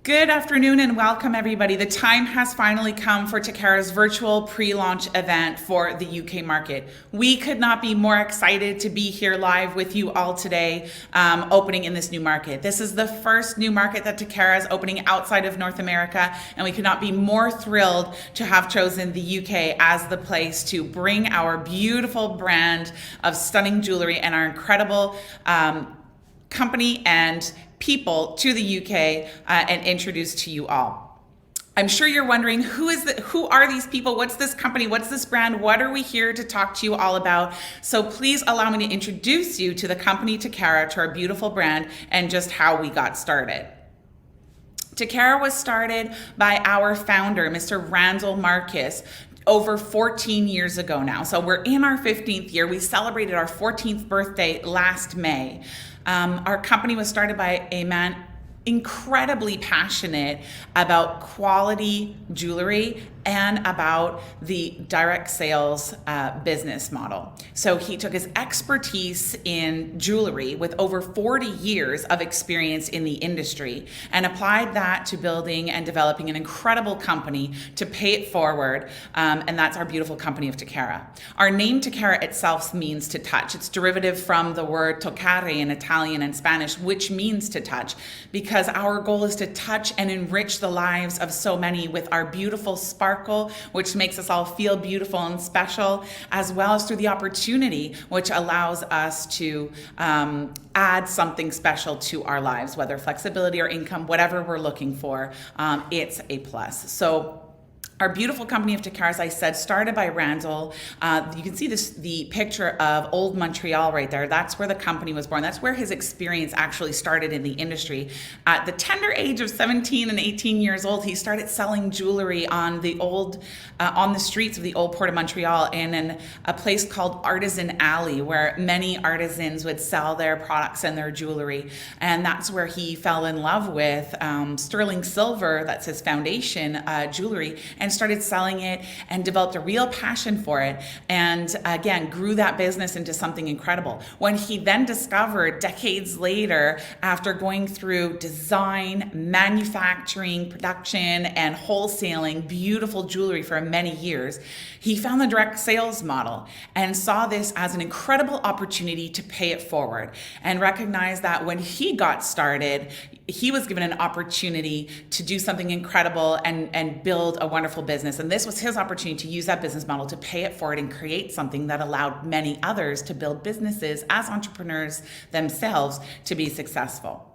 Good afternoon and welcome everybody. The time has finally come for Tocara's virtual pre-launch event for the UK market. We could not be more excited to be here live with you all today, opening in this new market. This is the first new market that Tocara is opening outside of North America, and we could not be more thrilled to have chosen the UK as the place to bring our beautiful brand of stunning jewelry and our incredible company and people to the UK and introduce to you all. I'm sure you're wondering, who are these people? What's this company? What's this brand? What are we here to talk to you all about? So please allow me to introduce you to the company Tocara, to our beautiful brand, and just how we got started. Tocara was started by our founder, Mr. Randall Marcus, over 14 years ago now. So we're in our 15th year. We celebrated our 14th birthday last May. Our company was started by a man incredibly passionate about quality jewelry and about the direct sales business model. So he took his expertise in jewelry with over 40 years of experience in the industry and applied that to building and developing an incredible company to pay it forward, and that's our beautiful company of Tocara. Our name Tocara itself means to touch. It's derivative from the word toccare in Italian and Spanish, which means to touch, because our goal is to touch and enrich the lives of so many with our beautiful sparkle, which makes us all feel beautiful and special, as well as through the opportunity, which allows us to add something special to our lives, whether flexibility or income, whatever we're looking for, it's a plus. So our beautiful company of Tocara, as I said, started by Randall. You can see the picture of old Montreal right there. That's where the company was born. That's where his experience actually started in the industry. At the tender age of 17 and 18 years old, he started selling jewelry on the streets of the old Port of Montreal in a place called Artisan Alley, where many artisans would sell their products and their jewelry. And that's where he fell in love with sterling silver, that's his foundation jewelry, and started selling it and developed a real passion for it, and again grew that business into something incredible. When he then discovered, decades later, after going through design, manufacturing, production, and wholesaling beautiful jewelry for many years, he found the direct sales model and saw this as an incredible opportunity to pay it forward, and recognized that when he got started, he was given an opportunity to do something incredible and build a wonderful business. And this was his opportunity to use that business model to pay it forward and create something that allowed many others to build businesses as entrepreneurs themselves to be successful.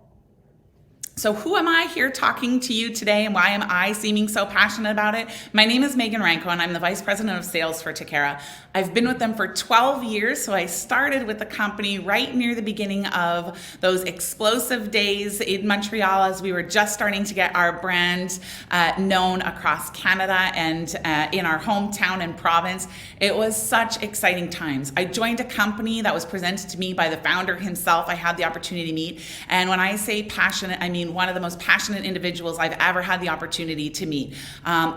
So who am I here talking to you today, and why am I seeming so passionate about it? My name is Megan Ranko, and I'm the Vice President of Sales for Tocara. I've been with them for 12 years, so I started with the company right near the beginning of those explosive days in Montreal as we were just starting to get our brand known across Canada and in our hometown and province. It was such exciting times. I joined a company that was presented to me by the founder himself. I had the opportunity to meet, and when I say passionate, I mean one of the most passionate individuals I've ever had the opportunity to meet.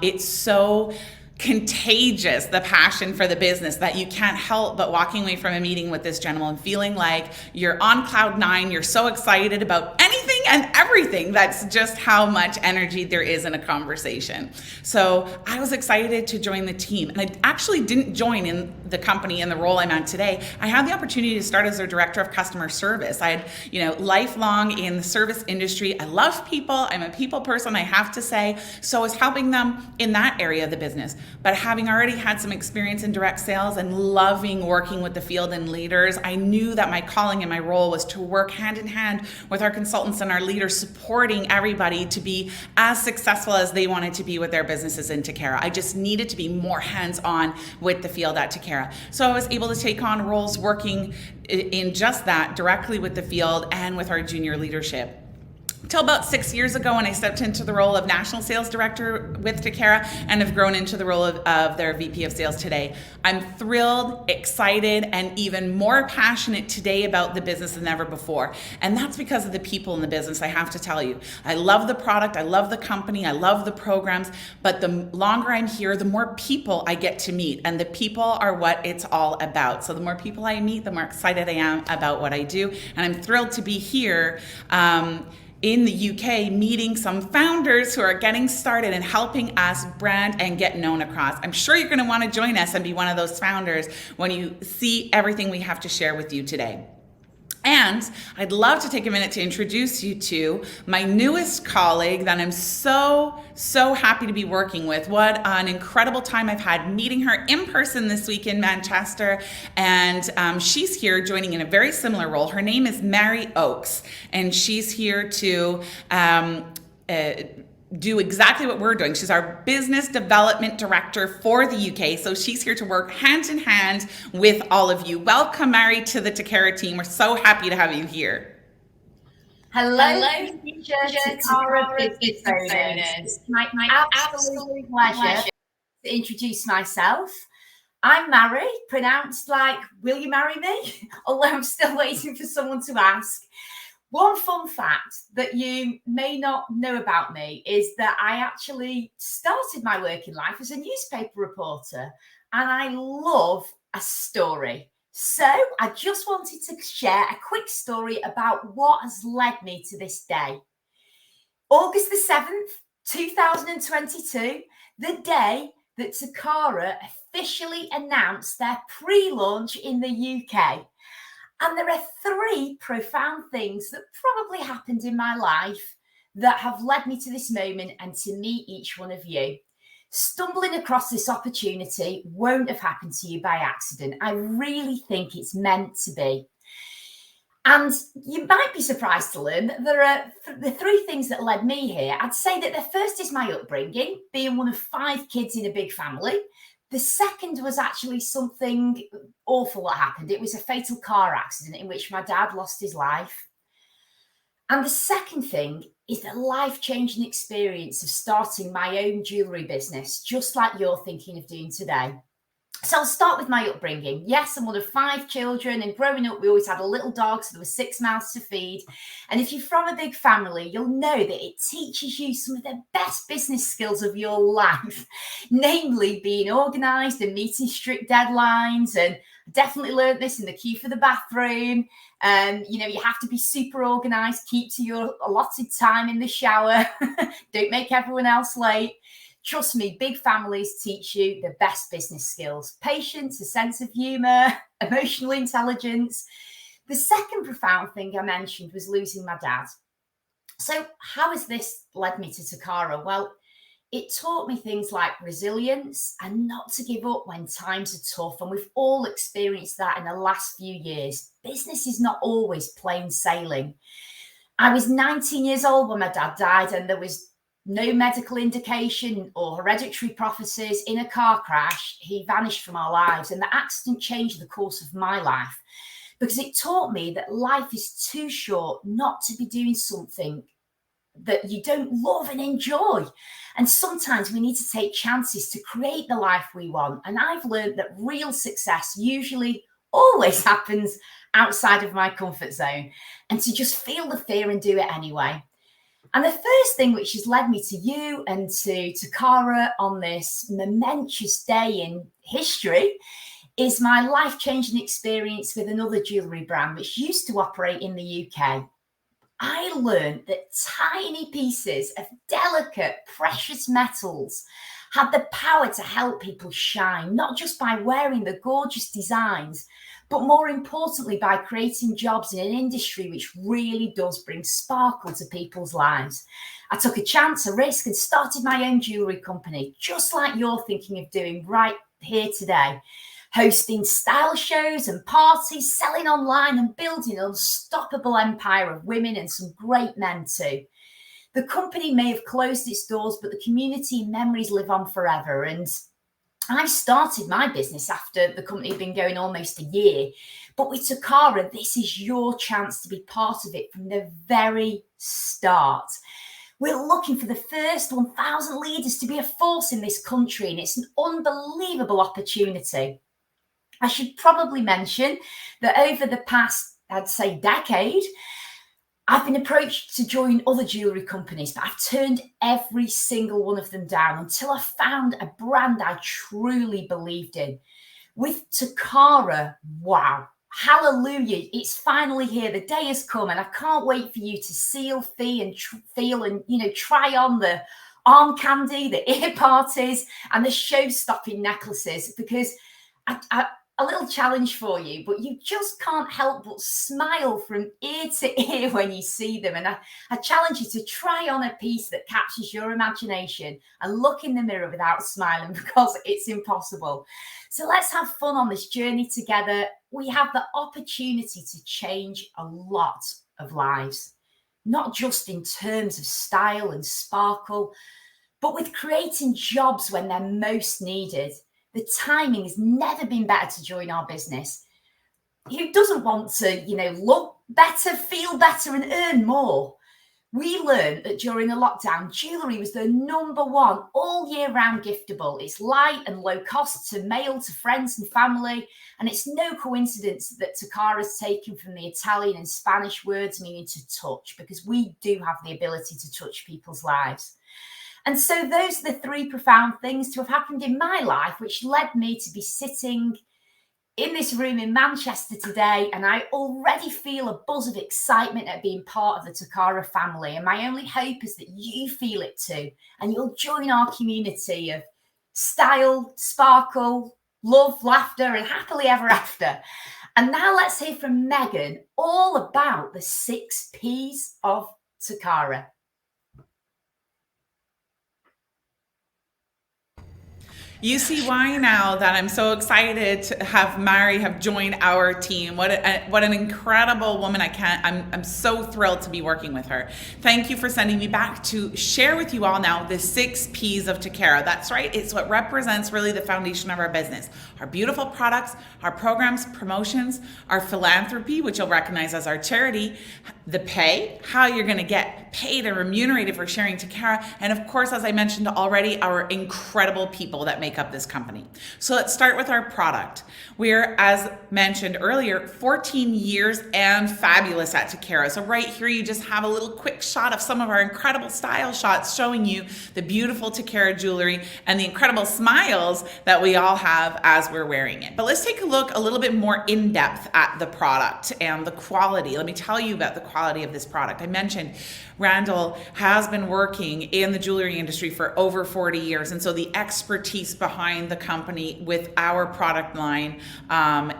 It's so contagious, the passion for the business, that you can't help but walking away from a meeting with this gentleman feeling like you're on cloud nine. You're so excited about anything and everything. That's just how much energy there is in a conversation. So I was excited to join the team, and I actually didn't join in the company in the role I'm at today. I had the opportunity to start as their director of customer service. I had, lifelong in the service industry. I love people. I'm a people person, I have to say. So I was helping them in that area of the business. But having already had some experience in direct sales and loving working with the field and leaders, I knew that my calling and my role was to work hand in hand with our consultants and our leaders, supporting everybody to be as successful as they wanted to be with their businesses in Tocara. I just needed to be more hands-on with the field at Tocara. So I was able to take on roles working in just that, directly with the field and with our junior leadership. Till about 6 years ago, when I stepped into the role of National Sales Director with Tocara and have grown into the role of their VP of Sales today. I'm thrilled, excited, and even more passionate today about the business than ever before. And that's because of the people in the business, I have to tell you. I love the product, I love the company, I love the programs, but the longer I'm here, the more people I get to meet, and the people are what it's all about. So the more people I meet, the more excited I am about what I do, and I'm thrilled to be here in the UK, meeting some founders who are getting started and helping us brand and get known across. I'm sure you're going to want to join us and be one of those founders when you see everything we have to share with you today. And I'd love to take a minute to introduce you to my newest colleague that I'm so happy to be working with. What an incredible time I've had meeting her in person this week in Manchester. And she's here joining in a very similar role. Her name is Mary Oakes, and she's here to do exactly what we're doing. She's our business development director for the UK. So she's here to work hand in hand with all of you. Welcome, Mary, to the Tocara team. We're so happy to have you here. Hello, future Tocara business owners. It's my absolute pleasure to introduce myself. I'm Mary, pronounced like, will you marry me? Although I'm still waiting for someone to ask. One fun fact that you may not know about me is that I actually started my working life as a newspaper reporter, and I love a story. So I just wanted to share a quick story about what has led me to this day. August the 7th, 2022, the day that Tocara officially announced their pre-launch in the UK. And there are three profound things that probably happened in my life that have led me to this moment and to meet each one of you. Stumbling across this opportunity won't have happened to you by accident. I really think it's meant to be. And you might be surprised to learn that there are the three things that led me here. I'd say that the first is my upbringing, being one of 5 kids in a big family. The second was actually something awful that happened. It was a fatal car accident in which my dad lost his life. And the second thing is the life-changing experience of starting my own jewellery business, just like you're thinking of doing today. So I'll start with my upbringing. Yes, I'm one of 5 children, and growing up, we always had a little dog, so there were 6 mouths to feed. And if you're from a big family, you'll know that it teaches you some of the best business skills of your life, namely being organised and meeting strict deadlines. And I definitely learned this in the queue for the bathroom. You have to be super organised, keep to your allotted time in the shower, don't make everyone else late. Trust me, big families teach you the best business skills: patience, a sense of humour, emotional intelligence. The second profound thing I mentioned was losing my dad. So how has this led me to Tocara? Well, it taught me things like resilience and not to give up when times are tough. And we've all experienced that in the last few years. Business is not always plain sailing. I was 19 years old when my dad died, and there was no medical indication or hereditary prophecies. In a car crash, he vanished from our lives, and the accident changed the course of my life because it taught me that life is too short not to be doing something that you don't love and enjoy. And sometimes we need to take chances to create the life we want. And I've learned that real success usually always happens outside of my comfort zone, and to just feel the fear and do it anyway. And the first thing which has led me to you and to Tocara on this momentous day in history is my life-changing experience with another jewellery brand which used to operate in the UK. I learned that tiny pieces of delicate, precious metals had the power to help people shine, not just by wearing the gorgeous designs, but more importantly, by creating jobs in an industry which really does bring sparkle to people's lives. I took a chance, a risk, and started my own jewellery company, just like you're thinking of doing right here today. Hosting style shows and parties, selling online, and building an unstoppable empire of women and some great men too. The company may have closed its doors, but the community memories live on forever. And I started my business after the company had been going almost a year. But with Tocara, this is your chance to be part of it from the very start. We're looking for the first 1,000 leaders to be a force in this country, and it's an unbelievable opportunity. I should probably mention that over the past, I'd say, decade, I've been approached to join other jewellery companies, but I've turned every single one of them down until I found a brand I truly believed in. With Tocara, wow, hallelujah, it's finally here. The day has come, and I can't wait for you to feel and, you know, try on the arm candy, the ear parties, and the show-stopping necklaces, because a little challenge for you, but you just can't help but smile from ear to ear when you see them. And I challenge you to try on a piece that captures your imagination and look in the mirror without smiling, because it's impossible. So let's have fun on this journey together. We have the opportunity to change a lot of lives, not just in terms of style and sparkle, but with creating jobs when they're most needed. The timing has never been better to join our business. Who doesn't want to, you know, look better, feel better, and earn more? We learned that during the lockdown, jewellery was the #1 all year round giftable. It's light and low cost to mail to friends and family. And it's no coincidence that Tocara is taken from the Italian and Spanish words meaning to touch, because we do have the ability to touch people's lives. And so those are the 3 profound things to have happened in my life, which led me to be sitting in this room in Manchester today. And I already feel a buzz of excitement at being part of the Tocara family. And my only hope is that you feel it too, and you'll join our community of style, sparkle, love, laughter, and happily ever after. And now let's hear from Megan all about the 6 Ps of Tocara. You see why now that I'm so excited to have Mary have joined our team. What an incredible woman. I'm so thrilled to be working with her. Thank you for sending me back to share with you all now the 6 Ps of Tocara. That's right. It's what represents really the foundation of our business. Our beautiful products, our programs, promotions, our philanthropy, which you'll recognize as our charity, the pay, how you're going to get paid and remunerated for sharing Tocara, and of course, as I mentioned already, our incredible people that make up this company. So let's start with our product. We're, as mentioned earlier, 14 years and fabulous at Tocara. So right here, you just have a little quick shot of some of our incredible style shots showing you the beautiful Tocara jewelry and the incredible smiles that we all have as we're wearing it. But let's take a look a little bit more in depth at the product and the quality. Let me tell you about the quality of this product. I mentioned Randall has been working in the jewelry industry for over 40 years. And so the expertise behind the company with our product line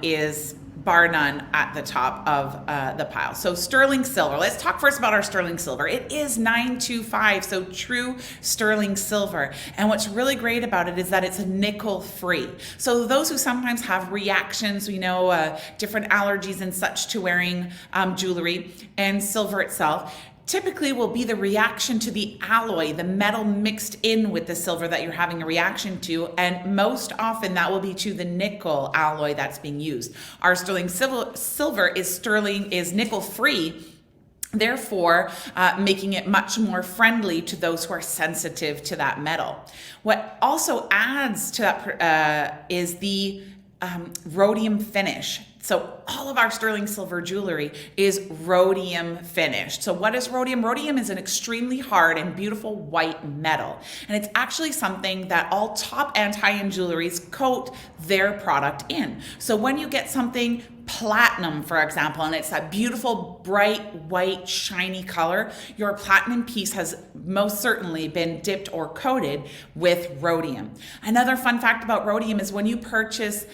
is bar none at the top of the pile. So sterling silver. Let's talk first about our sterling silver. It is 925, so true sterling silver. And what's really great about it is that it's nickel free. So those who sometimes have reactions, we know different allergies and such to wearing jewelry and silver itself, typically will be the reaction to the alloy, the metal mixed in with the silver that you're having a reaction to, and most often that will be to the nickel alloy that's being used. Our sterling silver is nickel free, therefore making it much more friendly to those who are sensitive to that metal. What also adds to that is the rhodium finish. So all of our sterling silver jewelry is rhodium finished. So what is rhodium? Rhodium is an extremely hard and beautiful white metal. And it's actually something that all top and high-end jewelries coat their product in. So when you get something platinum, for example, and it's that beautiful, bright, white, shiny color, your platinum piece has most certainly been dipped or coated with rhodium. Another fun fact about rhodium is when you purchase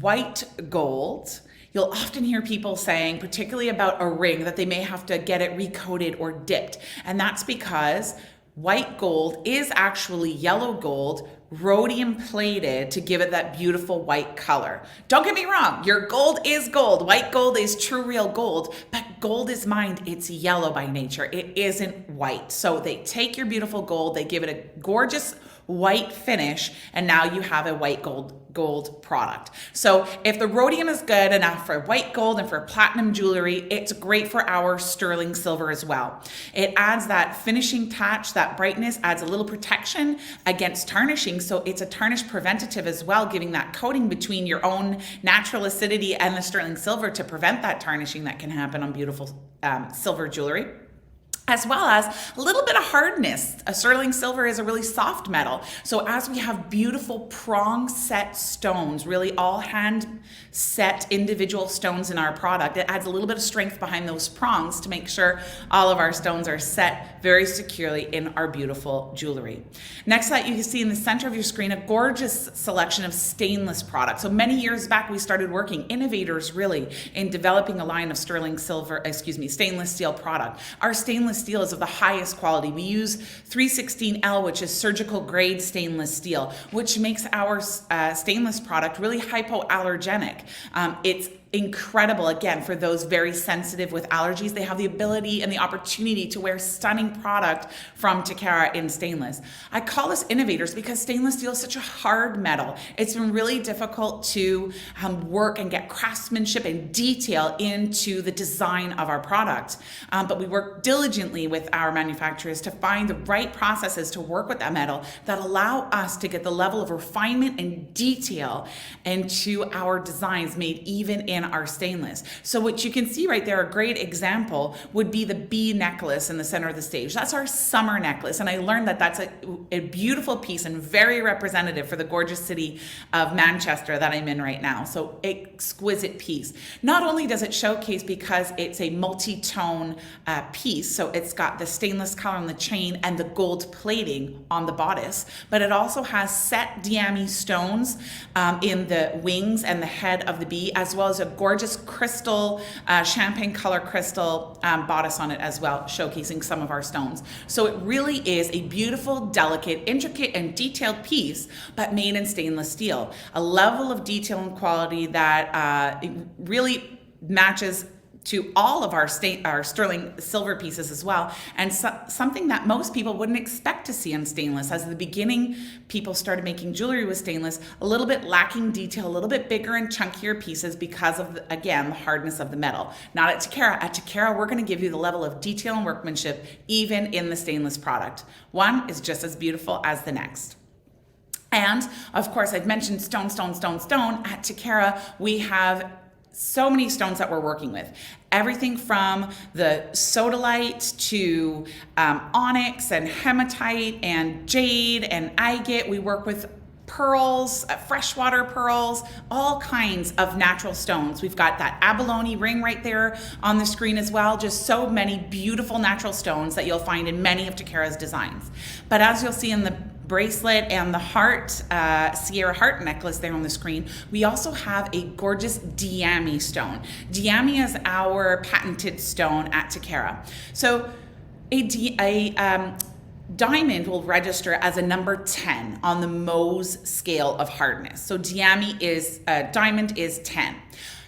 white gold, you'll often hear people saying, particularly about a ring, that they may have to get it recoated or dipped. And that's because white gold is actually yellow gold, rhodium plated to give it that beautiful white color. Don't get me wrong, your gold is gold. White gold is true real gold, but gold is mined. It's yellow by nature. It isn't white. So they take your beautiful gold, they give it a gorgeous white finish, and now you have a white gold product. So if the rhodium is good enough for white gold and for platinum jewelry, it's great for our sterling silver as well. It adds that finishing touch, that brightness, adds a little protection against tarnishing. So it's a tarnish preventative as well, giving that coating between your own natural acidity and the sterling silver to prevent that tarnishing that can happen on beautiful silver jewelry. as well as a little bit of hardness. A sterling silver is a really soft metal. So as we have beautiful prong set stones, really all hand set individual stones in our product, it adds a little bit of strength behind those prongs to make sure all of our stones are set very securely in our beautiful jewelry. Next up, you can see in the center of your screen a gorgeous selection of stainless products. So many years back, we started working, innovators really, in developing a line of stainless steel product. Our stainless steel is of the highest quality. We use 316L, which is surgical grade stainless steel, which makes our stainless product really hypoallergenic. It's incredible, again, for those very sensitive with allergies. They have the ability and the opportunity to wear stunning product from Tocara in stainless. I call this innovators because stainless steel is such a hard metal. It's been really difficult to work and get craftsmanship and detail into the design of our product. But we work diligently with our manufacturers to find the right processes to work with that metal that allow us to get the level of refinement and detail into our designs made even in our stainless. So what you can see right there, a great example would be the bee necklace in the center of the stage. That's our summer necklace, and I learned that that's a beautiful piece and very representative for the gorgeous city of Manchester that I'm in right now. So exquisite piece. Not only does it showcase because it's a multi-tone piece, so it's got the stainless color on the chain and the gold plating on the bodice, but it also has set diamond stones in the wings and the head of the bee, as well as a gorgeous crystal, champagne color crystal bodice on it as well, showcasing some of our stones. So it really is a beautiful, delicate, intricate, and detailed piece, but made in stainless steel. A level of detail and quality that really matches to all of our sterling silver pieces as well, and something that most people wouldn't expect to see in stainless. As the beginning, people started making jewelry with stainless, a little bit lacking detail, a little bit bigger and chunkier pieces because of, again, the hardness of the metal. Not at Tocara. At Tocara, we're going to give you the level of detail and workmanship even in the stainless product. One is just as beautiful as the next. And of course, I've mentioned stone. At Tocara, we have so many stones that we're working with. Everything from the sodalite to onyx and hematite and jade and agate. We work with pearls, freshwater pearls, all kinds of natural stones. We've got that abalone ring right there on the screen as well. Just so many beautiful natural stones that you'll find in many of Tocara's designs. But as you'll see in the bracelet and the heart, Sierra heart necklace there on the screen, we also have a gorgeous diamond stone. Diamond is our patented stone at Tocara. So a diamond will register as a number 10 on the Mohs scale of hardness. So diamond is 10.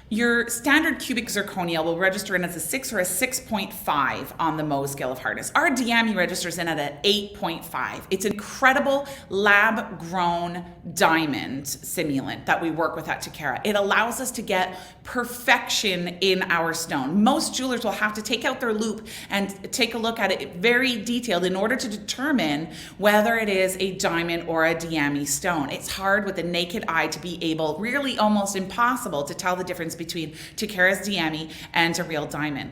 Your standard cubic zirconia will register in as a 6 or a 6.5 on the Mohs scale of hardness. Our diamond registers in at an 8.5. It's an incredible lab-grown diamond simulant that we work with at Tocara. It allows us to get perfection in our stone. Most jewelers will have to take out their loupe and take a look at it very detailed in order to determine whether it is a diamond or a diamond stone. It's hard with the naked eye to be able, really almost impossible, to tell the difference between Tocara's diamond and a real diamond.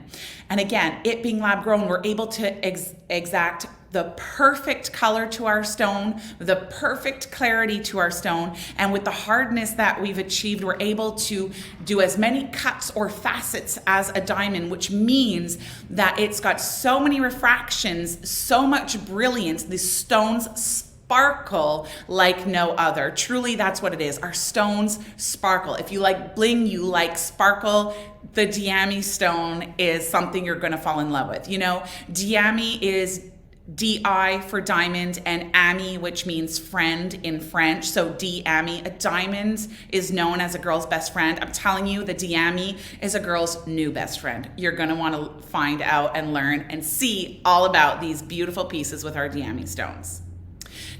And again, it being lab grown, we're able to exact the perfect color to our stone, the perfect clarity to our stone, and with the hardness that we've achieved, we're able to do as many cuts or facets as a diamond, which means that it's got so many refractions, so much brilliance. The stones sparkle like no other. Truly, that's what it is. Our stones sparkle. If you like bling, you like sparkle, the diamond stone is something you're going to fall in love with. You know, diamond is DI for diamond, and ami, which means friend in French. So diami, a diamond is known as a girl's best friend. I'm telling you, the diami is a girl's new best friend. You're going to want to find out and learn and see all about these beautiful pieces with our diamond stones.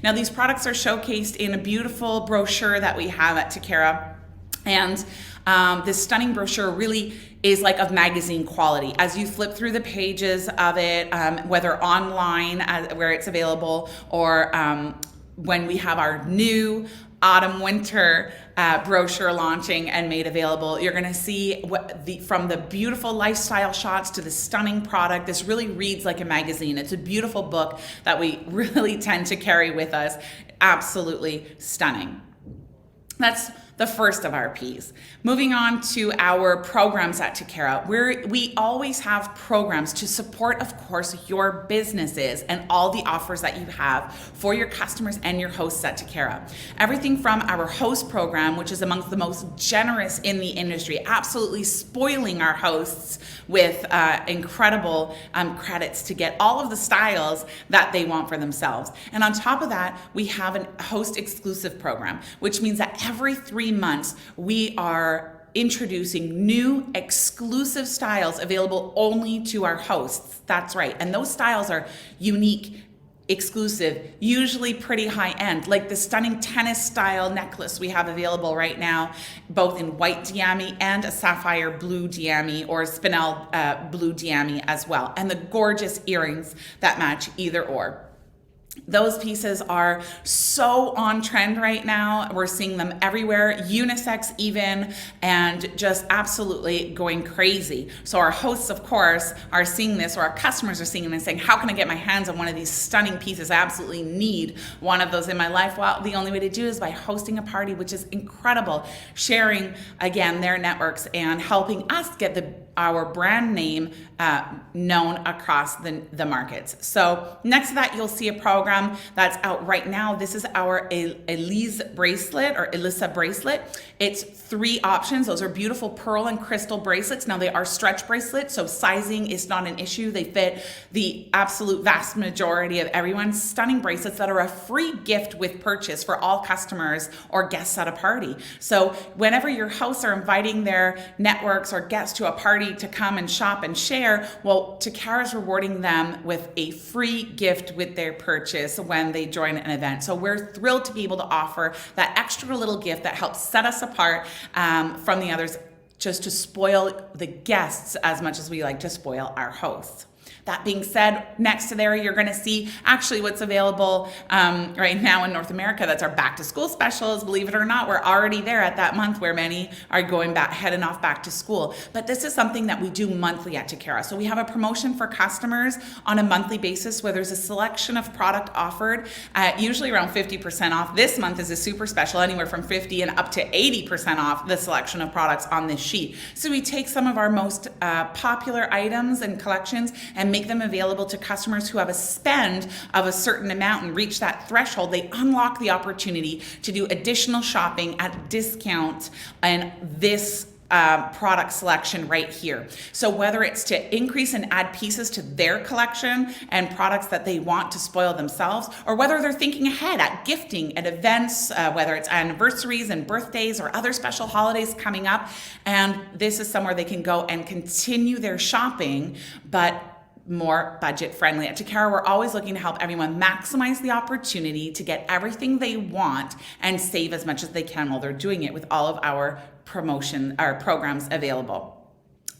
Now, these products are showcased in a beautiful brochure that we have at Tocara, and this stunning brochure really is like of magazine quality. As you flip through the pages of it, whether online where it's available, or when we have our new autumn winter brochure launching and made available. You're going to see from the beautiful lifestyle shots to the stunning product. This really reads like a magazine. It's a beautiful book that we really tend to carry with us. Absolutely stunning. That's the first of our P's. Moving on to our programs at Tocara. We always have programs to support, of course, your businesses and all the offers that you have for your customers and your hosts at Tocara. Everything from our host program, which is amongst the most generous in the industry, absolutely spoiling our hosts with incredible credits to get all of the styles that they want for themselves. And on top of that, we have a host exclusive program, which means that every 3 months we are introducing new exclusive styles available only to our hosts. That's right. And those styles are unique, exclusive, usually pretty high end, like the stunning tennis style necklace we have available right now, both in white diami and a sapphire blue diami or spinel blue diami as well. And the gorgeous earrings that match either or. Those pieces are so on trend right now. We're seeing them everywhere, unisex even, and just absolutely going crazy. So our hosts, of course, are seeing this, or our customers are seeing it and saying, how can I get my hands on one of these stunning pieces? I absolutely need one of those in my life. Well, the only way to do is by hosting a party, which is incredible, sharing, again, their networks and helping us get our brand name known across the markets. So next to that, you'll see a program that's out right now. This is our Elise bracelet or Elisa bracelet. It's 3 options. Those are beautiful pearl and crystal bracelets. Now they are stretch bracelets, so sizing is not an issue. They fit the absolute vast majority of everyone. Stunning bracelets that are a free gift with purchase for all customers or guests at a party. So whenever your hosts are inviting their networks or guests to a party to come and shop and share, well, Tocara is rewarding them with a free gift with their purchase when they join an event. So we're thrilled to be able to offer that extra little gift that helps set us apart from the others, just to spoil the guests as much as we like to spoil our hosts. That being said, next to there, you're going to see actually what's available right now in North America. That's our back to school specials. Believe it or not, we're already there at that month where many are going back, heading off back to school. But this is something that we do monthly at Tocara. So we have a promotion for customers on a monthly basis where there's a selection of product offered, usually around 50% off. This month is a super special, anywhere from 50 and up to 80% off the selection of products on this sheet. So we take some of our most popular items and collections and make them available to customers who have a spend of a certain amount and reach that threshold. They unlock the opportunity to do additional shopping at discount and this product selection right here. So whether it's to increase and add pieces to their collection and products that they want to spoil themselves, or whether they're thinking ahead at gifting at events, whether it's anniversaries and birthdays or other special holidays coming up, and this is somewhere they can go and continue their shopping, but more budget friendly. At Tocara, we're always looking to help everyone maximize the opportunity to get everything they want and save as much as they can while they're doing it with all of our programs available.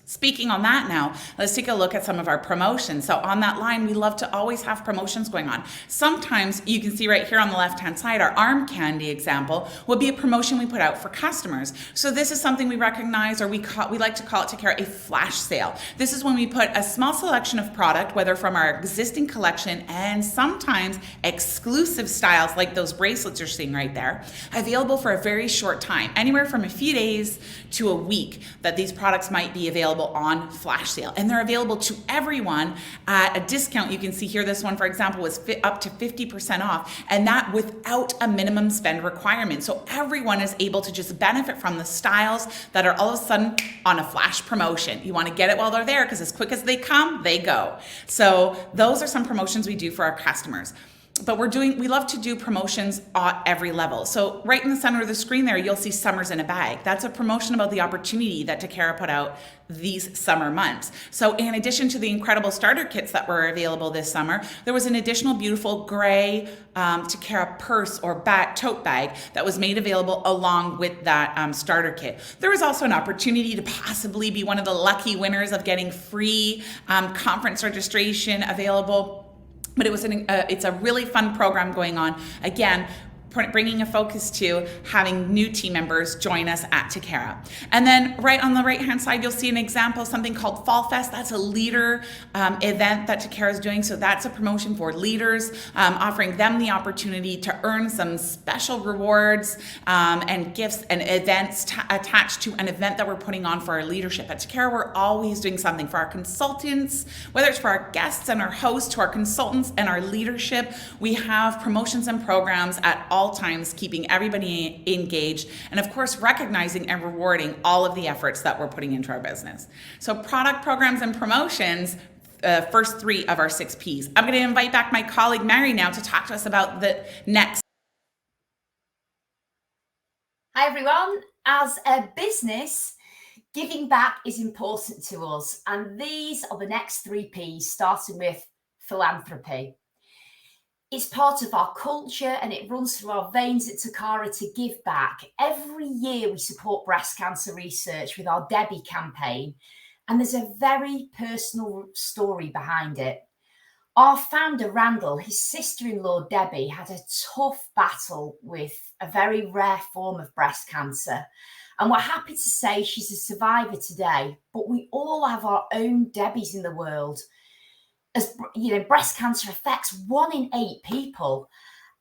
Speaking on that now, let's take a look at some of our promotions. So on that line, we love to always have promotions going on. Sometimes you can see right here on the left-hand side, our arm candy example would be a promotion we put out for customers. So this is something we recognize, or we like to call it Tocara a flash sale. This is when we put a small selection of product, whether from our existing collection and sometimes exclusive styles like those bracelets you're seeing right there, available for a very short time, anywhere from a few days to a week, that these products might be available on flash sale, and they're available to everyone at a discount. You can see here, this one, for example, was up to 50% off, and that without a minimum spend requirement. So everyone is able to just benefit from the styles that are all of a sudden on a flash promotion. You want to get it while they're there, because as quick as they come, they go. So those are some promotions we do for our customers. But we love to do promotions at every level. So right in the center of the screen there, you'll see Summers in a Bag. That's a promotion about the opportunity that Tocara put out these summer months. So in addition to the incredible starter kits that were available this summer, there was an additional beautiful gray Tocara purse or tote bag that was made available along with that starter kit. There was also an opportunity to possibly be one of the lucky winners of getting free conference registration available. But it's a really fun program going on. Again, bringing a focus to having new team members join us at Tocara. And then right on the right-hand side, you'll see an example, something called Fall Fest. That's a leader event that Tocara is doing. So that's a promotion for leaders, offering them the opportunity to earn some special rewards and gifts and events attached to an event that we're putting on for our leadership. At Tocara, we're always doing something for our consultants, whether it's for our guests and our hosts, to our consultants and our leadership. We have promotions and programs at all times, keeping everybody engaged, and of course, recognizing and rewarding all of the efforts that we're putting into our business. So product, programs, and promotions, first 3 of our 6 Ps. I'm going to invite back my colleague Mary now to talk to us about the next. Hi everyone. As a business, giving back is important to us, and these are the next 3 Ps, starting with philanthropy. It's part of our culture and it runs through our veins at Tocara to give back. Every year we support breast cancer research with our Debbie campaign, and there's a very personal story behind it. Our founder, Randall, his sister-in-law, Debbie, had a tough battle with a very rare form of breast cancer. And we're happy to say she's a survivor today, but we all have our own Debbies in the world. As you know, breast cancer affects 1 in 8 people.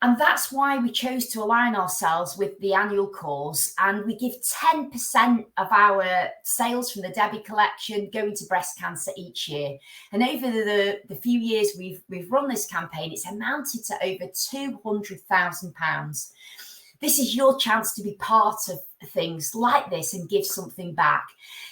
And that's why we chose to align ourselves with the annual cause. And we give 10% of our sales from the Debbie collection going to breast cancer each year. And over the few years we've run this campaign, it's amounted to over £200,000. This is your chance to be part of things like this and give something back.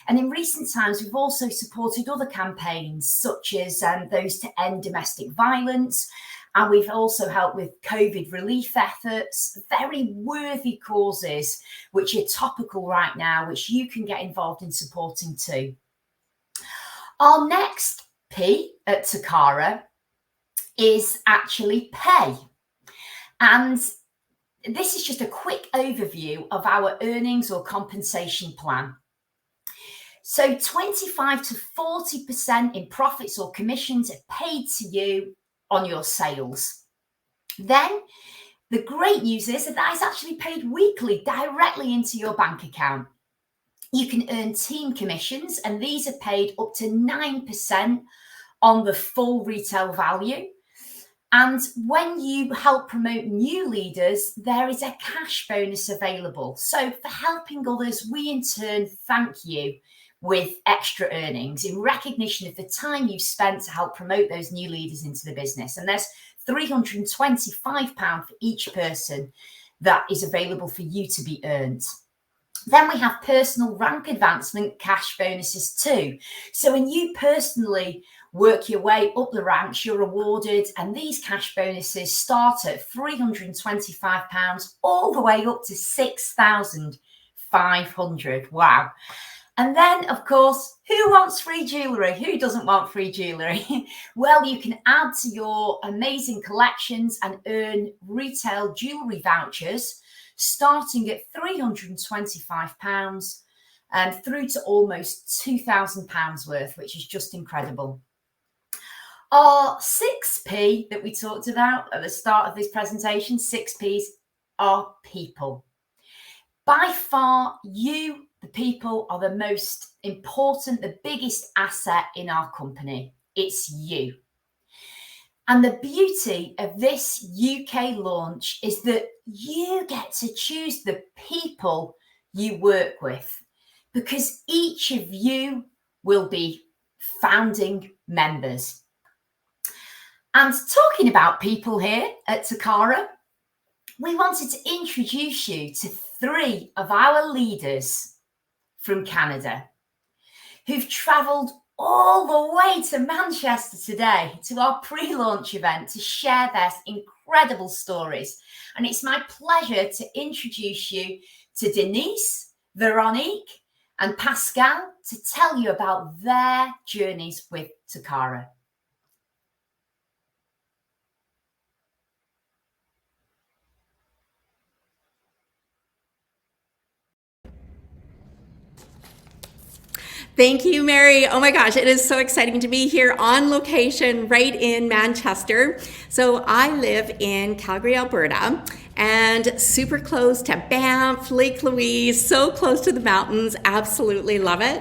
And in recent times, we've also supported other campaigns, such as those to end domestic violence. And we've also helped with COVID relief efforts, very worthy causes, which are topical right now, which you can get involved in supporting too. Our next P at Tocara is actually pay. And this is just a quick overview of our earnings or compensation plan. So 25 to 40% in profits or commissions are paid to you on your sales. Then the great news is that is actually paid weekly directly into your bank account. You can earn team commissions, and these are paid up to 9% on the full retail value. And when you help promote new leaders, there is a cash bonus available. So for helping others, we in turn thank you with extra earnings in recognition of the time you've spent to help promote those new leaders into the business. And there's £325 for each person that is available for you to be earned. Then we have personal rank advancement cash bonuses too. So when you personally work your way up the ranks, you're rewarded, and these cash bonuses start at £325 all the way up to £6,500. Wow. And then, of course, who wants free jewellery? Who doesn't want free jewellery? Well, you can add to your amazing collections and earn retail jewellery vouchers starting at £325 and through to almost £2,000 worth, which is just incredible. Our 6P that we talked about at the start of this presentation, 6Ps, are people. By far, you, the people, are the most important, the biggest asset in our company. It's you. And the beauty of this UK launch is that you get to choose the people you work with, because each of you will be founding members. And talking about people here at Tocara, we wanted to introduce you to 3 of our leaders from Canada who've travelled all the way to Manchester today to our pre-launch event to share their incredible stories. And it's my pleasure to introduce you to Denise, Veronique, and Pascal to tell you about their journeys with Tocara. Thank you, Mary. Oh my gosh, it is so exciting to be here on location right in Manchester. So I live in Calgary, Alberta, and super close to Banff, Lake Louise, so close to the mountains. Absolutely love it.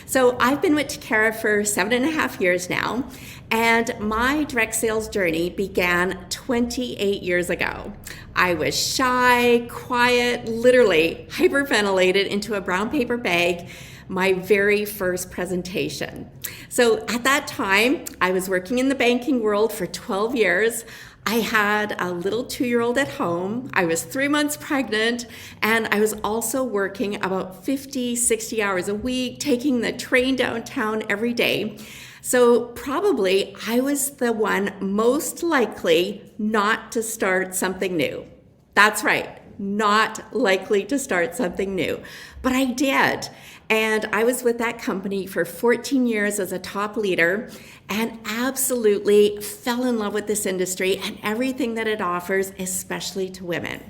So I've been with Tocara for 7.5 years now, and my direct sales journey began 28 years ago. I was shy, quiet, literally hyperventilated into a brown paper bag my very first presentation. So at that time, I was working in the banking world for 12 years. I had a little 2-year-old at home. I was 3 months pregnant, and I was also working about 50, 60 hours a week, taking the train downtown every day. So probably I was the one most likely not to start something new. That's right, not likely to start something new. But I did. And I was with that company for 14 years as a top leader and absolutely fell in love with this industry and everything that it offers, especially to women.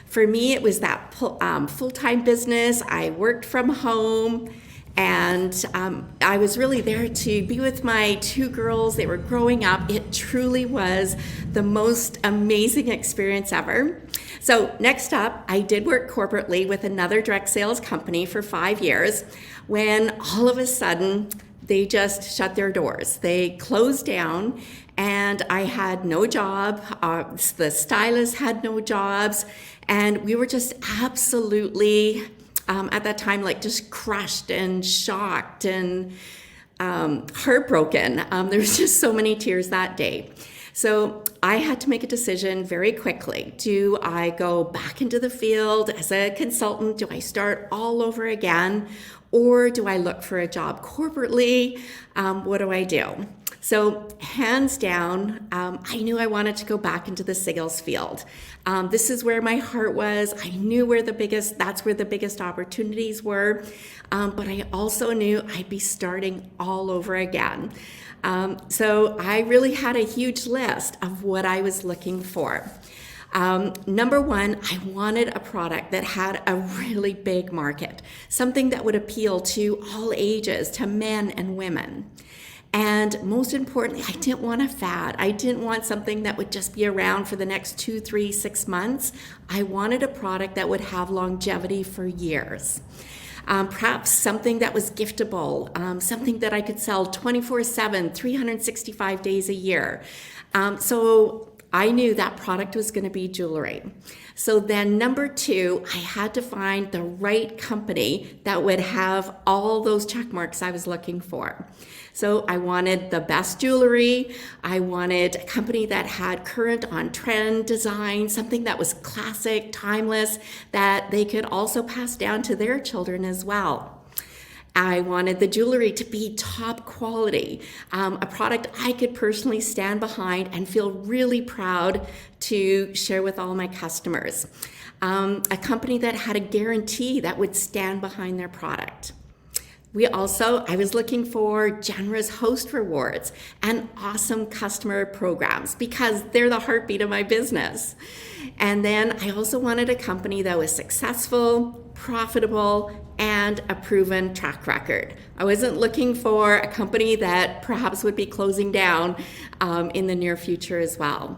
For me, it was that full-time business. I worked from home, and I was really there to be with my 2 girls. They were growing up. It truly was the most amazing experience ever. So next up, I did work corporately with another direct sales company for 5 years when all of a sudden they just shut their doors. They closed down, and I had no job. The stylists had no jobs, and we were just absolutely at that time, like just crushed and shocked and heartbroken. There was just so many tears that day. So I had to make a decision very quickly. Do I go back into the field as a consultant? Do I start all over again? Or do I look for a job corporately? What do I do? So hands down, I knew I wanted to go back into the sales field. This is where my heart was. I knew that's where the biggest opportunities were. But I also knew I'd be starting all over again. So I really had a huge list of what I was looking for. Number one, I wanted a product that had a really big market, something that would appeal to all ages, to men and women. And most importantly, I didn't want a fad. I didn't want something that would just be around for the next 2, 3, 6 months. I wanted a product that would have longevity for years. Perhaps something that was giftable, something that I could sell 24/7, 365 days a year. So I knew that product was going to be jewelry. So then number 2, I had to find the right company that would have all those check marks I was looking for. So I wanted the best jewelry. I wanted a company that had current on-trend design, something that was classic, timeless, that they could also pass down to their children as well. I wanted the jewelry to be top quality, a product I could personally stand behind and feel really proud to share with all my customers. A company that had a guarantee that would stand behind their product. I was looking for generous host rewards and awesome customer programs because they're the heartbeat of my business. And then I also wanted a company that was successful, profitable, and a proven track record. I wasn't looking for a company that perhaps would be closing down in the near future as well.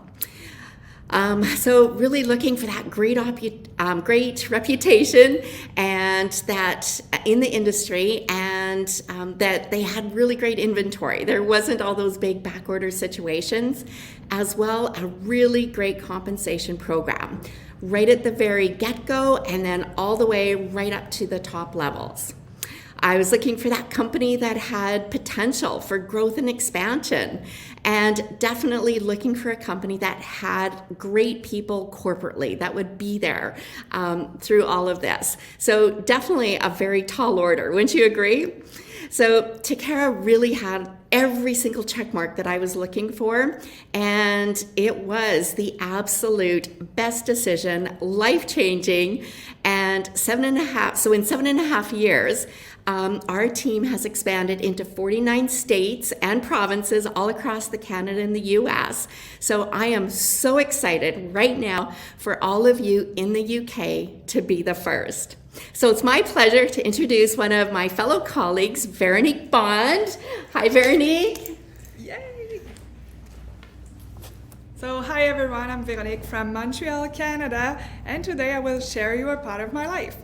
So really looking for that great reputation and that in the industry, and that they had really great inventory. There wasn't all those big back order situations, as well a really great compensation program right at the very get-go and then all the way right up to the top levels. I was looking for that company that had potential for growth and expansion, and definitely looking for a company that had great people corporately that would be there through all of this. So definitely a very tall order, wouldn't you agree? So Tocara really had every single check mark that I was looking for, and it was the absolute best decision, life-changing, and in 7.5 years, our team has expanded into 49 states and provinces all across Canada and the US. So I am so excited right now for all of you in the UK to be the first. So it's my pleasure to introduce one of my fellow colleagues, Veronique Bond. Hi, Veronique. Yay! So hi everyone, I'm Veronique from Montreal, Canada, and today I will share you a part of my life.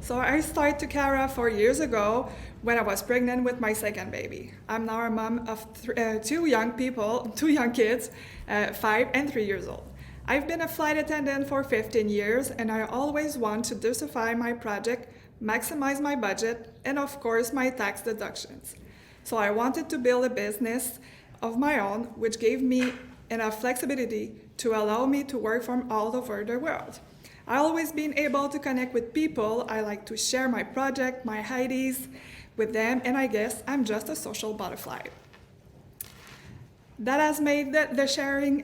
So I started Tocara 4 years ago when I was pregnant with my second baby. I'm now a mom of two young kids, 5 and 3 years old. I've been a flight attendant for 15 years and I always want to diversify my project, maximize my budget, and of course my tax deductions. So I wanted to build a business of my own, which gave me enough flexibility to allow me to work from all over the world. I always been able to connect with people. I like to share my project, my ideas with them, and I guess I'm just a social butterfly. That has made the sharing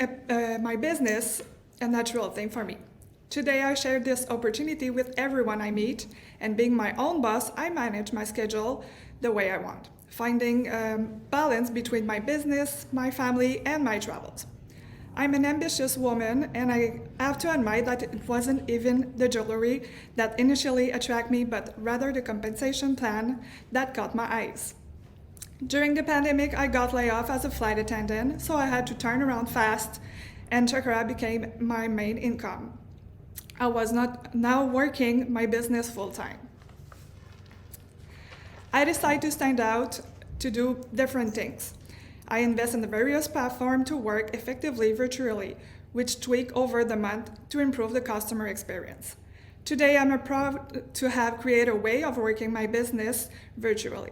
my business a natural thing for me. Today I share this opportunity with everyone I meet, and being my own boss, I manage my schedule the way I want, finding balance between my business, my family, and my travels. I'm an ambitious woman, and I have to admit that it wasn't even the jewelry that initially attracted me, but rather the compensation plan that caught my eyes. During the pandemic, I got laid off as a flight attendant, so I had to turn around fast, and Tocara became my main income. I was not now working my business full-time. I decided to stand out to do different things. I invest in the various platforms to work effectively virtually, which tweak over the month to improve the customer experience. Today, I'm proud to have created a way of working my business virtually.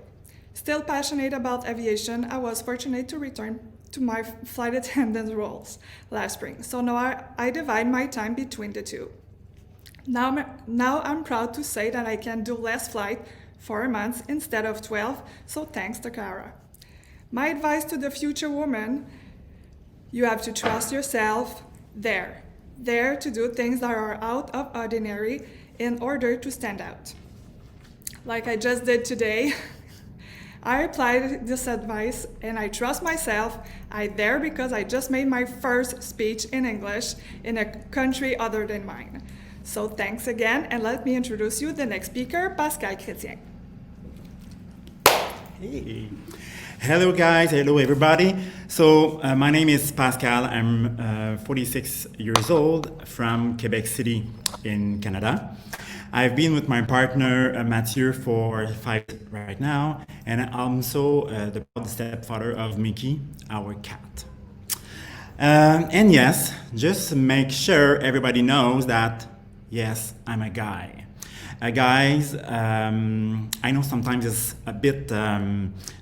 Still passionate about aviation, I was fortunate to return to my flight attendant roles last spring. So now I divide my time between the two. Now I'm proud to say that I can do less flight, 4 months instead of 12, so thanks Tocara. My advice to the future woman, you have to trust yourself, dare to do things that are out of ordinary in order to stand out. Like I just did today, I applied this advice and I trust myself. I dare because I just made my first speech in English in a country other than mine. So thanks again, and let me introduce you the next speaker, Pascal Chrétien. Hey. Hello guys, hello everybody. So my name is Pascal. I'm 46 years old from Quebec City in Canada. I've been with my partner Mathieu for 5 years right now, and I'm also the proud stepfather of Mickey, our cat. And yes, just to make sure everybody knows that yes, I'm a guy. Guys, I know sometimes it's a bit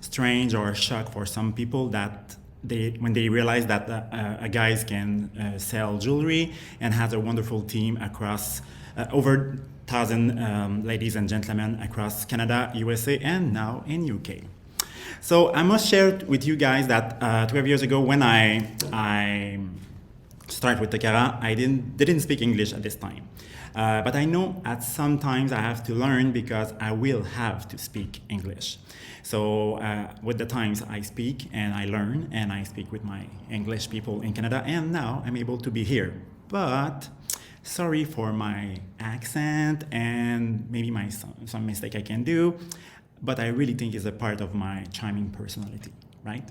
strange or a shock for some people that when they realize that a guys can sell jewelry and has a wonderful team across over 1,000 ladies and gentlemen across Canada, USA, and now in UK. So I must share with you guys that 12 years ago when I started with Tocara, I didn't speak English at this time. But I know at some times I have to learn because I will have to speak English. So with the times I speak and I learn and I speak with my English people in Canada, and now I'm able to be here. But sorry for my accent and maybe some mistake I can do, but I really think it's a part of my charming personality, right?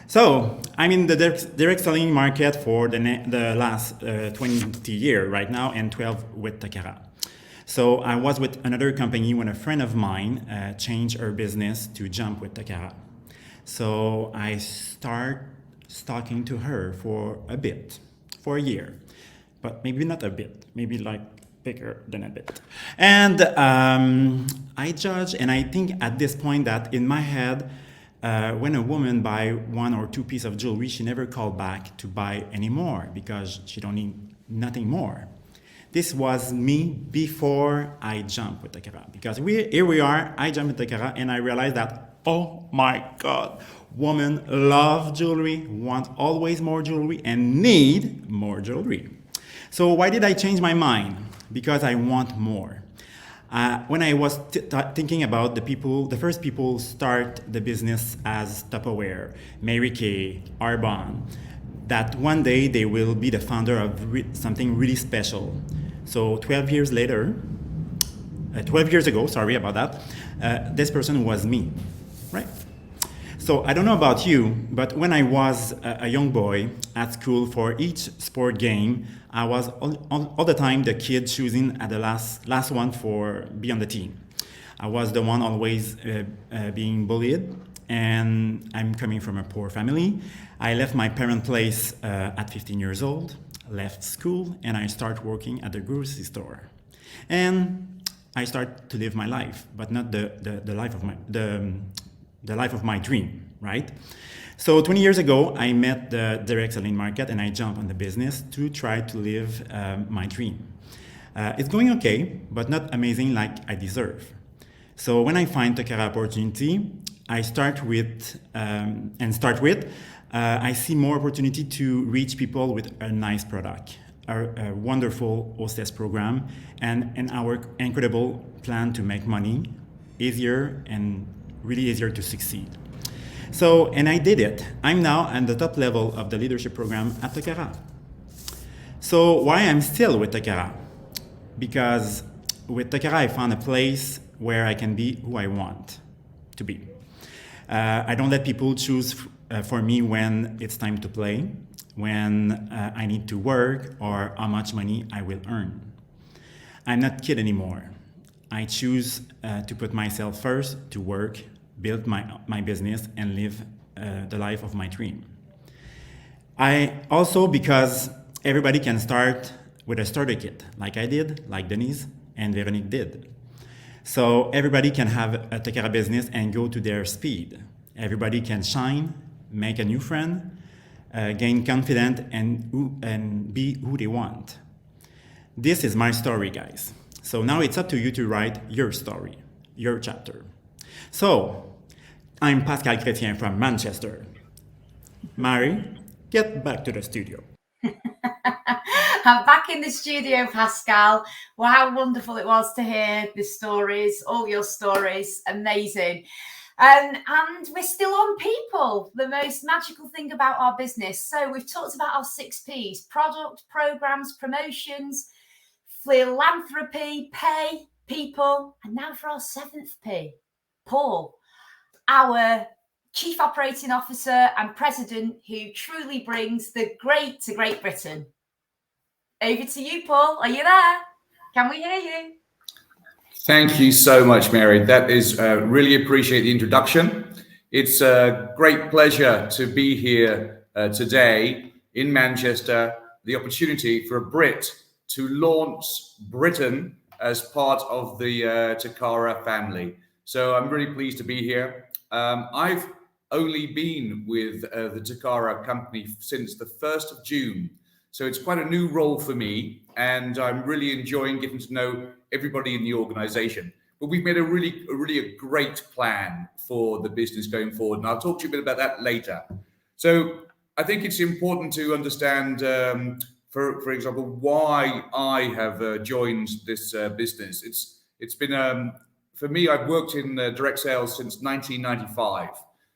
So I'm in the direct selling market for the last 20 years right now, and 12 with Tocara. So I was with another company when a friend of mine changed her business to jump with Tocara. So I start talking to her for a year, but maybe not a bit, maybe like bigger than a bit. And I judge, and I think at this point that in my head, when a woman buy 1 or 2 pieces of jewelry, she never called back to buy any more because she don't need nothing more. This was me before I jumped with Tocara, because here we are, I jumped with Tocara and I realized that, oh my God, women love jewelry, want always more jewelry and need more jewelry. So why did I change my mind? Because I want more. When I was thinking about the first people start the business as Tupperware, Mary Kay, Arbonne, that one day they will be the founder of something really special. So 12 years ago, sorry about that, this person was me, right? So I don't know about you, but when I was a young boy at school, for each sport game, I was all the time the kid choosing at the last one for be on the team. I was the one always being bullied, and I'm coming from a poor family. I left my parent place at 15 years old, left school, and I start working at the grocery store. And I start to live my life, but not the life of the life of my dream, right? So 20 years ago, I met the direct selling market and I jumped on the business to try to live my dream. It's going okay, but not amazing like I deserve. So when I find Tocara opportunity, I I see more opportunity to reach people with a nice product, a wonderful hostess program, and our incredible plan to make money easier and really easier to succeed. So, and I did it. I'm now at the top level of the leadership program at Tocara. So why I'm still with Tocara? Because with Tocara, I found a place where I can be who I want to be. I don't let people choose for me when it's time to play, when I need to work, or how much money I will earn. I'm not kid anymore. I choose to put myself first, to work, build my business, and live the life of my dream. I also, because everybody can start with a starter kit, like I did, like Denise and Veronique did. So everybody can have a Tocara business and go to their speed. Everybody can shine, make a new friend, gain confidence, and be who they want. This is my story, guys. So now it's up to you to write your story, your chapter. So, I'm Pascal Chrétien from Manchester. Mary, get back to the studio. I'm back in the studio, Pascal. Well, how wonderful it was to hear the stories, all your stories. Amazing. And we're still on people, the most magical thing about our business. So we've talked about our 6 Ps: product, programs, promotions, philanthropy, pay, people. And now for our 7th P, Paul, our Chief Operating Officer and President, who truly brings the great to Great Britain. Over to you, Paul. Are you there? Can we hear you? Thank you so much, Mary. That is really appreciate the introduction. It's a great pleasure to be here today in Manchester, the opportunity for a Brit to launch Britain as part of the Tocara family. So I'm really pleased to be here. I've only been with the Tocara company since the 1st of June. So it's quite a new role for me, and I'm really enjoying getting to know everybody in the organization. But we've made a really great plan for the business going forward, and I'll talk to you a bit about that later. So I think it's important to understand, for example, why I have joined this business. It's been for me, I've worked in direct sales since 1995,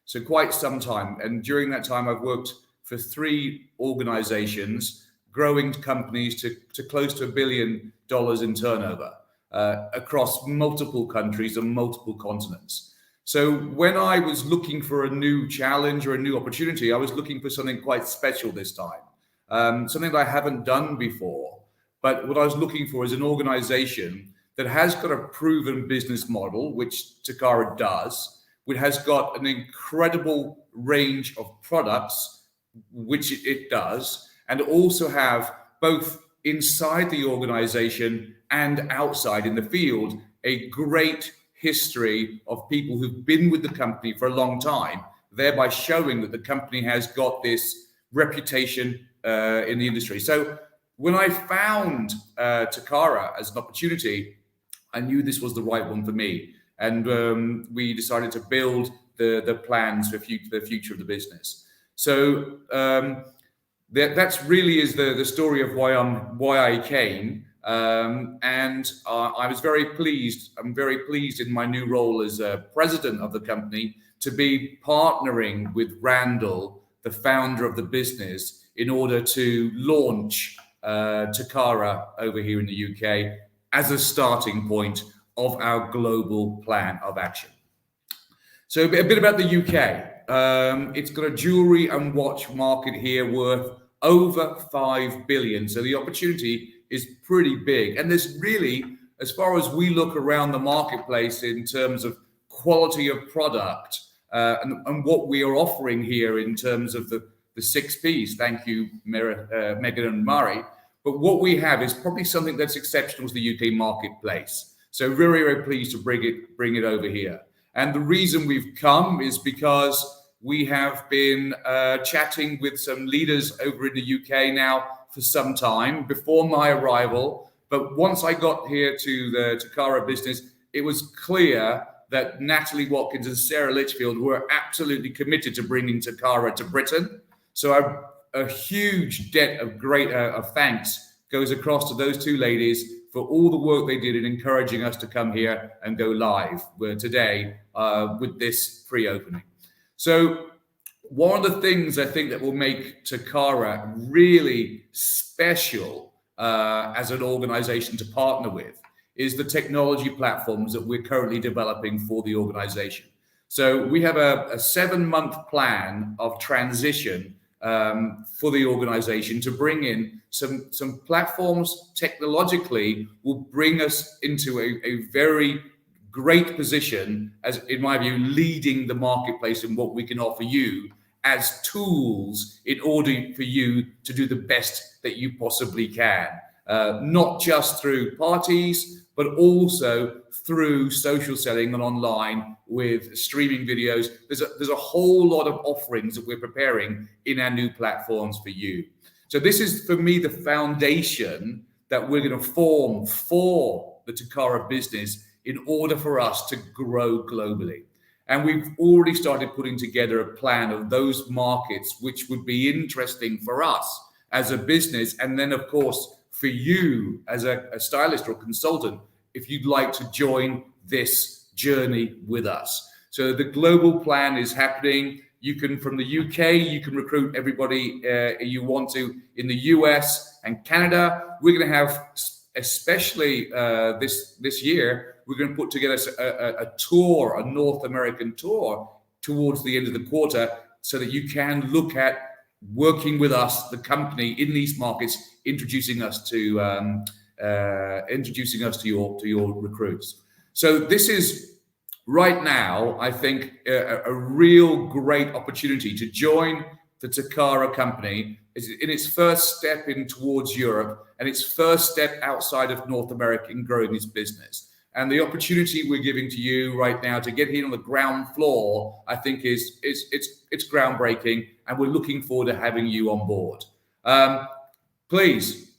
so quite some time. And during that time, I've worked for 3 organizations, growing companies to close to $1 billion in turnover across multiple countries and multiple continents. So when I was looking for a new challenge or a new opportunity, I was looking for something quite special this time, something that I haven't done before. But what I was looking for is an organization that has got a proven business model, which Tocara does, which has got an incredible range of products, which it does, and also have both inside the organization and outside in the field a great history of people who've been with the company for a long time, thereby showing that the company has got this reputation in the industry. So when I found Tocara as an opportunity, I knew this was the right one for me. And we decided to build the plans for the future of the business. So that's really is the story of why I came. And I was very pleased. I'm very pleased in my new role as president of the company to be partnering with Randall, the founder of the business, in order to launch Tocara over here in the UK as a starting point of our global plan of action. So a bit about the UK. It's got a jewelry and watch market here worth over 5 billion. So the opportunity is pretty big. And there's really, as far as we look around the marketplace in terms of quality of product and what we are offering here in terms of the 6 Ps. Thank you, Megan and Murray. But what we have is probably something that's exceptional to the UK marketplace. So very, very pleased to bring it over here. And the reason we've come is because we have been chatting with some leaders over in the UK now for some time before my arrival. But once I got here to the Tocara business, it was clear that Natalie Watkins and Sarah Litchfield were absolutely committed to bringing Tocara to Britain. So a huge debt of thanks goes across to those two ladies for all the work they did in encouraging us to come here and go live today with this pre-opening. So one of the things I think that will make Tocara really special as an organization to partner with is the technology platforms that we're currently developing for the organization. So we have a 7-month plan of transition for the organization to bring in some platforms technologically will bring us into a very great position as, in my view, leading the marketplace in what we can offer you as tools in order for you to do the best that you possibly can, not just through parties, but also through social selling and online with streaming videos. There's a whole lot of offerings that we're preparing in our new platforms for you. So this is, for me, the foundation that we're going to form for the Tocara business in order for us to grow globally. And we've already started putting together a plan of those markets which would be interesting for us as a business. And then, of course, for you as a stylist or consultant, if you'd like to join this journey with us. So the global plan is happening. You can, from the UK, you can recruit everybody you want to in the US and Canada. We're going to have, especially this year, we're going to put together a tour, a North American tour towards the end of the quarter so that you can look at working with us, the company in these markets, introducing us to your recruits. So this is right now, I think, a real great opportunity to join the Tocara company in its first step in towards Europe and its first step outside of North America in growing its business. And the opportunity we're giving to you right now to get here on the ground floor, I think it's groundbreaking, and we're looking forward to having you on board. Please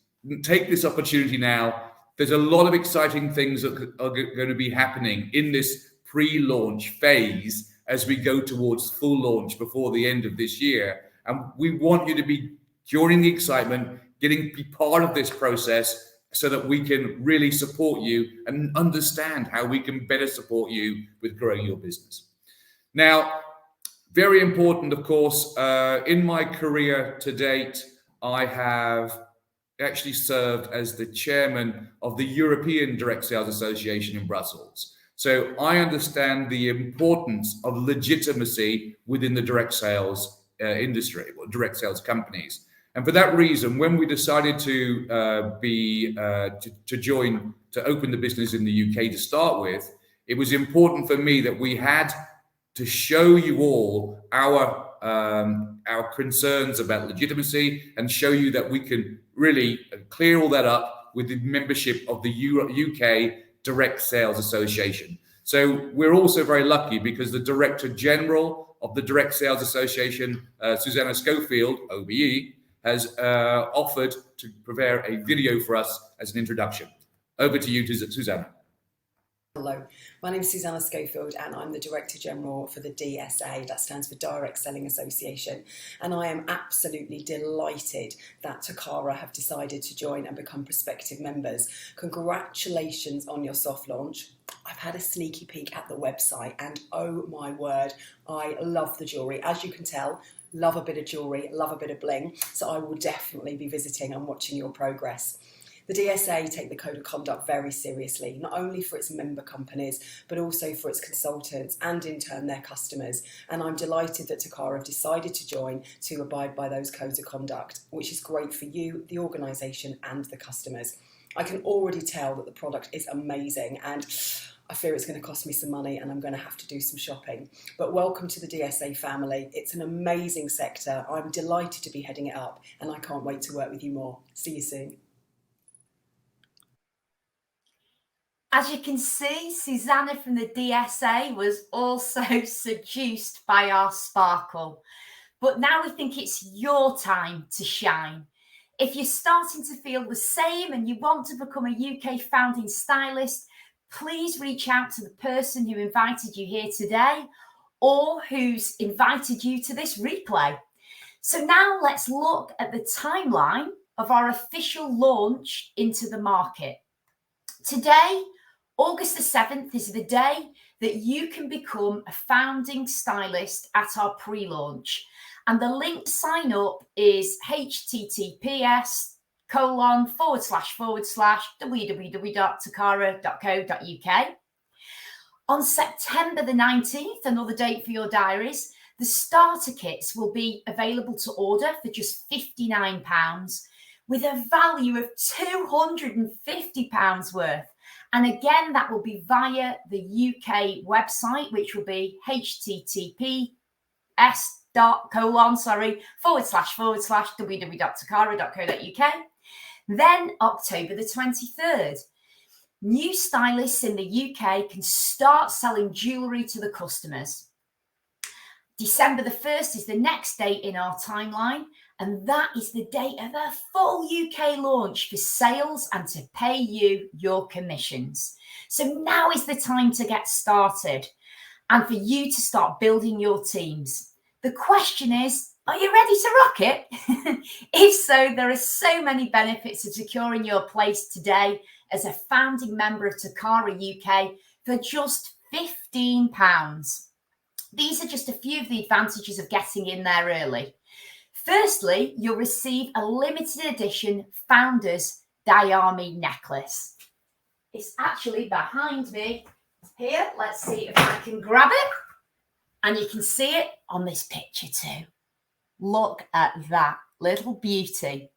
take this opportunity now. There's a lot of exciting things that are going to be happening in this pre-launch phase as we go towards full launch before the end of this year. And we want you to be joining the excitement, be part of this process so that we can really support you and understand how we can better support you with growing your business. Now, very important, of course, in my career to date, I have actually served as the chairman of the European Direct Sales Association in Brussels. So I understand the importance of legitimacy within the direct sales industry or direct sales companies. And for that reason, when we decided to open the business in the UK to start with, it was important for me that we had to show you all our concerns about legitimacy and show you that we can really clear all that up with the membership of the UK Direct Sales Association. So we're also very lucky because the Director General of the Direct Sales Association, Susanna Schofield, OBE, has offered to prepare a video for us as an introduction. Over to you, Susanna. Hello, my name is Susanna Schofield and I'm the Director General for the DSA, that stands for Direct Selling Association, and I am absolutely delighted that Tocara have decided to join and become prospective members. Congratulations on your soft launch. I've had a sneaky peek at the website and oh my word, I love the jewellery. As you can tell, love a bit of jewellery, love a bit of bling, so I will definitely be visiting and watching your progress. The DSA take the code of conduct very seriously, not only for its member companies, but also for its consultants and in turn their customers. And I'm delighted that Tocara have decided to join to abide by those codes of conduct, which is great for you, the organisation and the customers. I can already tell that the product is amazing, and I fear it's going to cost me some money and I'm going to have to do some shopping. But welcome to the DSA family. It's an amazing sector. I'm delighted to be heading it up and I can't wait to work with you more. See you soon. As you can see, Susanna from the DSA was also seduced by our sparkle. But now we think it's your time to shine. If you're starting to feel the same and you want to become a UK founding stylist, please reach out to the person who invited you here today or who's invited you to this replay. So now let's look at the timeline of our official launch into the market. Today, August the 7th is the day that you can become a founding stylist at our pre-launch. And the link to sign up is https://www.tocara.co.uk. On September the 19th, another date for your diaries, the starter kits will be available to order for just £59 with a value of £250 worth. And again, that will be via the UK website, which will be https://www.tocara.co.uk. Then October the 23rd, new stylists in the UK can start selling jewellery to the customers. December the 1st is the next date in our timeline, and that is the date of a full UK launch for sales and to pay you your commissions. So now is the time to get started and for you to start building your teams. The question is, are you ready to rock it? If so, there are so many benefits of securing your place today as a founding member of Tocara UK for just £15. These are just a few of the advantages of getting in there early. Firstly, you'll receive a limited edition Founders Diami necklace. It's actually behind me here. Let's see if I can grab it. And you can see it on this picture too. Look at that little beauty.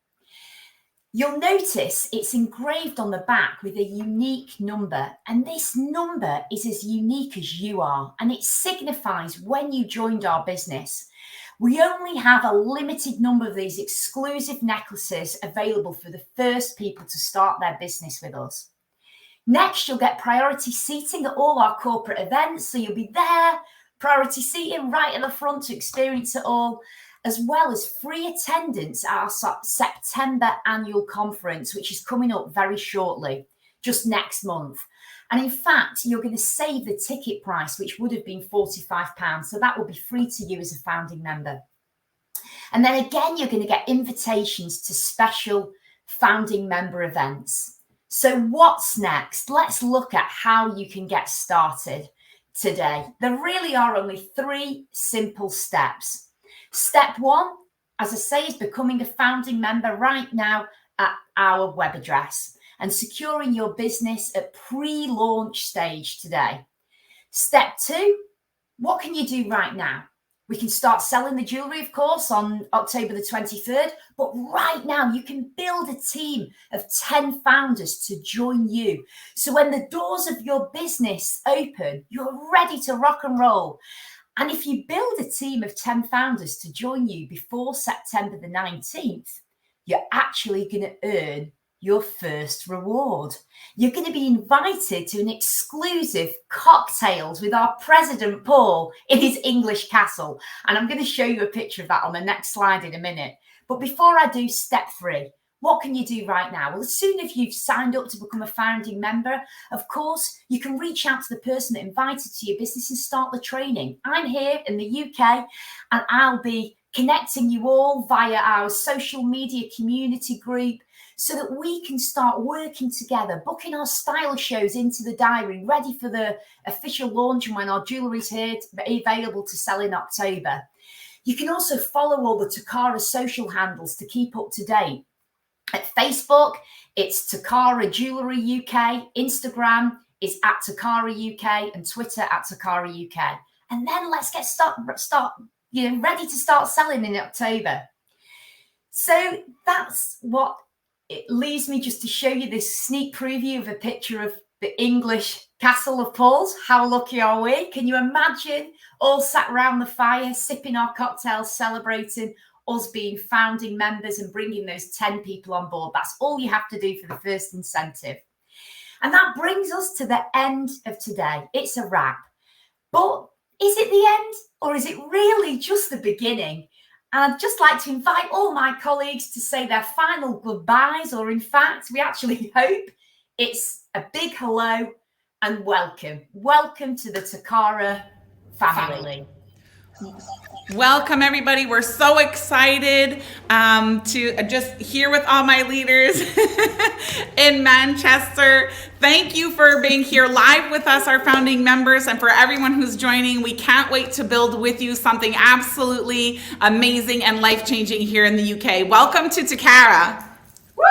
You'll notice it's engraved on the back with a unique number, and this number is as unique as you are, and it signifies when you joined our business. We only have a limited number of these exclusive necklaces available for the first people to start their business with us. Next, you'll get priority seating at all our corporate events, so you'll be there, priority seating right at the front to experience it all, as well as free attendance at our September annual conference, which is coming up very shortly, just next month. And in fact, you're going to save the ticket price, which would have been £45. So that will be free to you as a founding member. And then again, you're going to get invitations to special founding member events. So what's next? Let's look at how you can get started today. There really are only 3 simple steps. Step 1, as I say, is becoming a founding member right now at our web address and securing your business at pre-launch stage today. Step 2, what can you do right now? We can start selling the jewellery, of course, on October the 23rd, but right now you can build a team of 10 founders to join you. So when the doors of your business open, you're ready to rock and roll. And if you build a team of 10 founders to join you before September the 19th, you're actually going to earn your first reward. You're going to be invited to an exclusive cocktails with our President Paul in his English castle. And I'm going to show you a picture of that on the next slide in a minute. But before I do step 3, what can you do right now? Well, as soon as you've signed up to become a founding member, of course, you can reach out to the person that invited to your business and start the training. I'm here in the UK and I'll be connecting you all via our social media community group so that we can start working together, booking our style shows into the diary, ready for the official launch and when our jewellery's here available to sell in October. You can also follow all the Tocara social handles to keep up to date. At Facebook, it's Tocara Jewelry UK. Instagram is at Tocara UK, and Twitter at Tocara UK. And then let's get ready to start selling in October. So that's what it leaves me just to show you this sneak preview of a picture of the English Castle of Paul's. How lucky are we? Can you imagine all sat around the fire, sipping our cocktails, celebrating us being founding members and bringing those 10 people on board? That's all you have to do for the first incentive. And that brings us to the end of today. It's a wrap. But is it the end, or is it really just the beginning? And I'd just like to invite all my colleagues to say their final goodbyes, or in fact, we actually hope it's a big hello and welcome. Welcome to the Tocara family. Welcome, everybody. We're so excited to just here with all my leaders in Manchester. Thank you for being here live with us, our founding members, and for everyone who's joining. We can't wait to build with you something absolutely amazing and life-changing here in the UK. Welcome to Tocara. Woo!